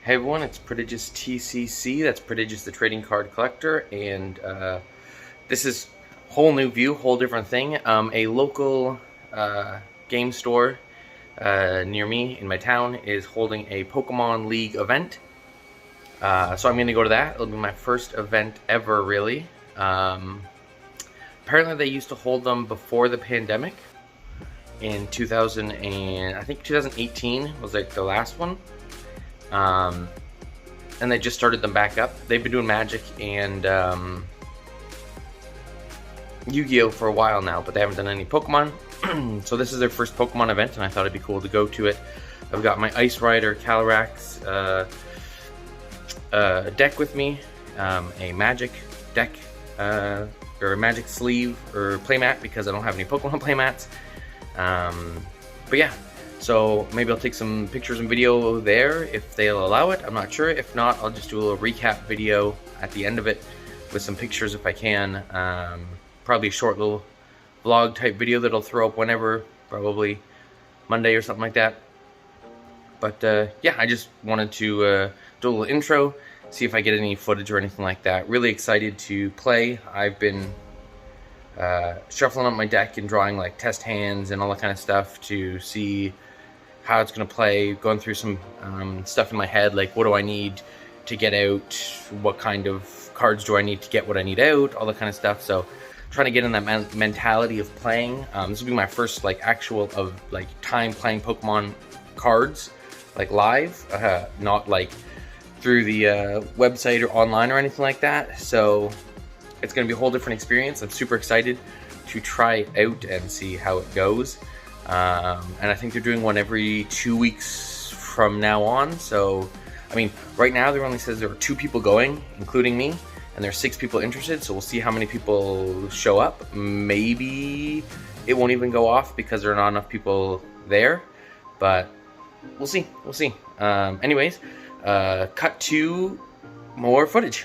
Hey everyone, it's Prodigious TCC, that's Prodigious the Trading Card Collector, and this is whole new view, whole different thing. A local game store near me in my town is holding a Pokemon League event. So I'm going to go to that. It'll be my first event ever, really. Apparently they used to hold them before the pandemic in 2018 was like the last one. And they just started them back up. They've been doing Magic and Yu-Gi-Oh for a while now, but they haven't done any Pokemon. So this is their first Pokemon event, and I thought it'd be cool to go to it. I've got my Ice Rider Calyrex deck with me, a Magic deck, or a Magic sleeve or playmat because I don't have any Pokemon playmats. But yeah. So maybe I'll take some pictures and video there if they'll allow it. I'm not sure. If not, I'll just do a little recap video at the end of it with some pictures if I can. Probably a short little vlog type video that I'll throw up whenever, probably Monday or something like that. But yeah, I just wanted to do a little intro, see if I get any footage or anything like that. Really excited to play. I've been shuffling up my deck and drawing like test hands and all that kind of stuff to see how it's going to play, going through some stuff in my head, like what do I need to get out, what kind of cards do I need to get what I need out, all that kind of stuff. So trying to get in that mentality of playing. This will be my first like actual of like time playing Pokemon cards, like live, not like through the website or online or anything like that. So it's going to be a whole different experience. I'm super excited to try it out and see how it goes. And I think they're doing one every 2 weeks from now on. So, I mean, right now there only says there are 2 people going, including me, and there's 6 people interested. So we'll see how many people show up. Maybe it won't even go off because there are not enough people there, but we'll see. We'll see. Anyways, cut to more footage.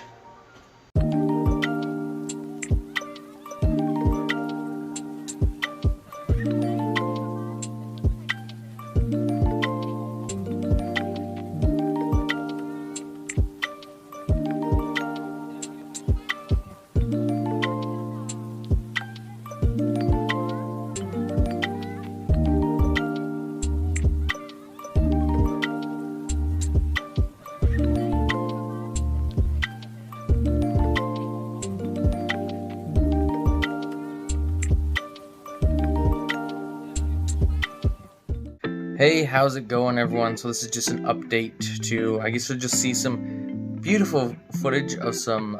Hey, how's it going, everyone? So this is just an update to, I guess you'll just see some beautiful footage of some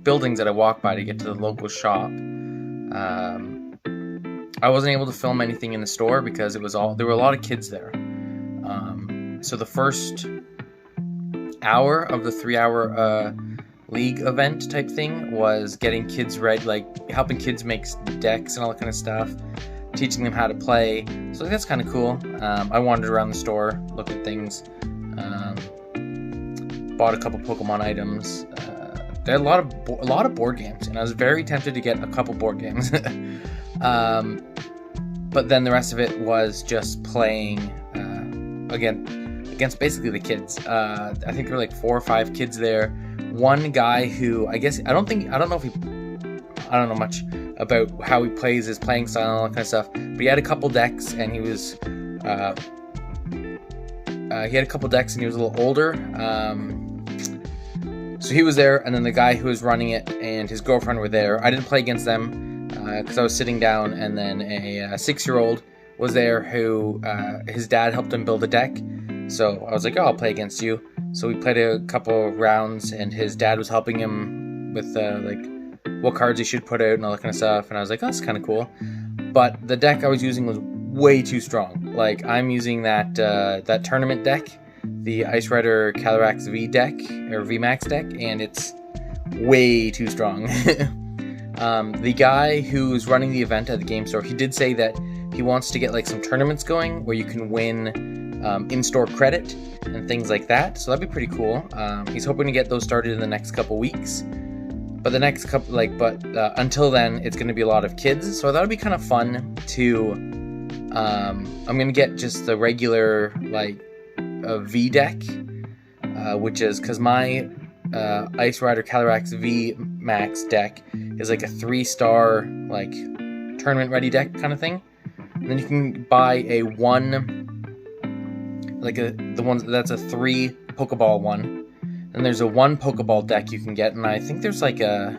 buildings that I walked by to get to the local shop. I wasn't able to film anything in the store because there were a lot of kids there. So the first hour of the 3-hour league event type thing was getting kids ready, like helping kids make decks and all that kind of stuff, teaching them how to play. So that's kind of cool. I wandered around the store, looked at things, bought a couple Pokemon items. They had a lot of board games, and I was very tempted to get a couple board games. But then the rest of it was just playing against basically the kids. I think there were like 4 or 5 kids there. One guy who I don't know much about how he plays, his playing style and all that kind of stuff, but he had a couple decks and he was a little older, so he was there, and then the guy who was running it and his girlfriend were there. I didn't play against them because I was sitting down, and then a 6-year-old was there who his dad helped him build a deck, so I was like, oh, I'll play against you. So we played a couple rounds, and his dad was helping him with like what cards he should put out and all that kind of stuff, and I was like, oh, that's kind of cool. But the deck I was using was way too strong. Like, I'm using that tournament deck, the Ice Rider Calyrex V deck, or VMAX deck, and it's way too strong. The guy who's running the event at the game store, he did say that he wants to get like some tournaments going where you can win in-store credit and things like that, so that'd be pretty cool. He's hoping to get those started in the next couple weeks. But until then, it's going to be a lot of kids. So I thought it'd be kind of fun to. I'm going to get just the regular V deck which is because my Ice Rider Calyrex V Max deck is like a 3-star like tournament ready deck kind of thing. And then you can buy a that's a 3 Pokeball one. And there's a 1 Pokeball deck you can get, and I think there's like a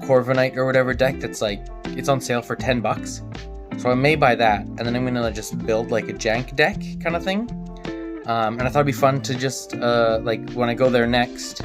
Corviknight or whatever deck that's like, it's on sale for $10. So I may buy that, and then I'm gonna just build like a jank deck kind of thing. And I thought it'd be fun to just like when I go there next,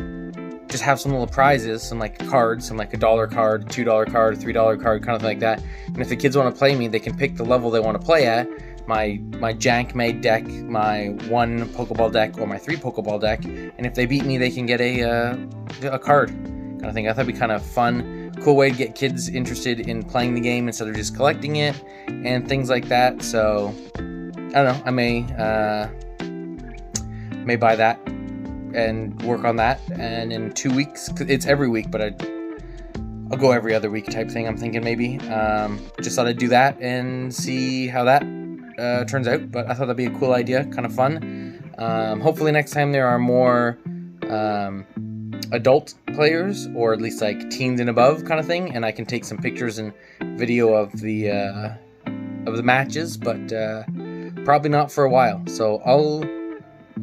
just have some little prizes, some like cards, some like $1 card, $2 card, $3 card, kind of like that. And if the kids want to play me, they can pick the level they want to play at. My jank made deck, my 1 Pokeball deck, or my 3 Pokeball deck, and if they beat me, they can get a card kind of thing. I thought it'd be kind of fun, cool way to get kids interested in playing the game instead of just collecting it and things like that. So I don't know, I may buy that and work on that, and in 2 weeks, 'cause it's every week, but I'll go every other week type thing, I'm thinking maybe. Just thought I'd do that and see how that turns out, but I thought that'd be a cool idea, kind of fun. Hopefully next time there are more adult players, or at least like teens and above kind of thing, and I can take some pictures and video of the matches, but probably not for a while. So I'll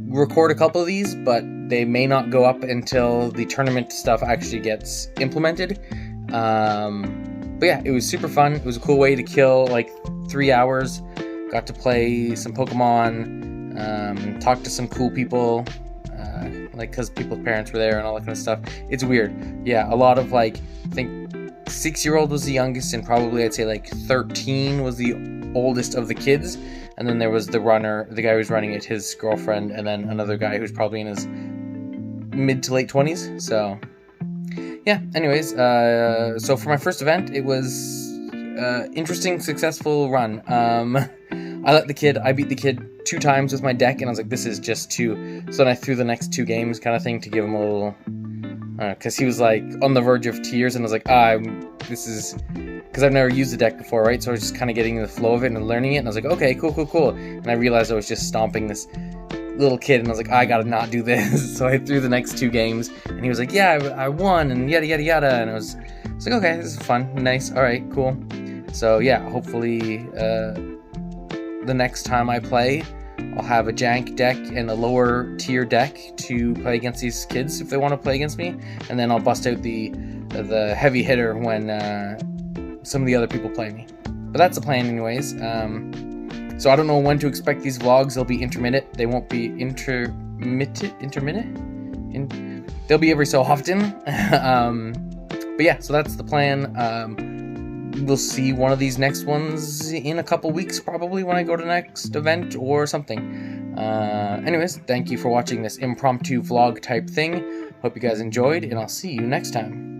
record a couple of these, but they may not go up until the tournament stuff actually gets implemented. But yeah, it was super fun. It was a cool way to kill like 3 hours. Got to play some Pokemon, talk to some cool people, like because people's parents were there and all that kind of stuff. It's weird. Yeah, a lot of like, I think 6-year-old was the youngest, and probably I'd say like 13 was the oldest of the kids. And then there was the runner, the guy who was running it, his girlfriend, and then another guy who's probably in his mid to late 20s. So yeah, anyways, so for my first event, it was interesting, successful run. I beat the kid 2 times with my deck, and I was like, this is just too, so then I threw the next 2 games kind of thing to give him a little, because he was like on the verge of tears, and I was like, this is, because I've never used the deck before, right? So I was just kind of getting the flow of it and learning it, and I was like, okay, cool. And I realized I was just stomping this little kid, and I was like, I gotta not do this. So I threw the next 2 games, and he was like, yeah, I won, and yada yada yada, and I was like, okay, this is fun, nice, all right, cool. So yeah, hopefully the next time I play, I'll have a jank deck and a lower tier deck to play against these kids if they want to play against me, and then I'll bust out the heavy hitter when some of the other people play me. But that's the plan anyways. So I don't know when to expect these vlogs. They'll be intermittent. They won't be intermittent? They'll be every so often. But yeah, so that's the plan. We'll see one of these next ones in a couple weeks, probably, when I go to the next event or something. Anyways, thank you for watching this impromptu vlog type thing. Hope you guys enjoyed, and I'll see you next time.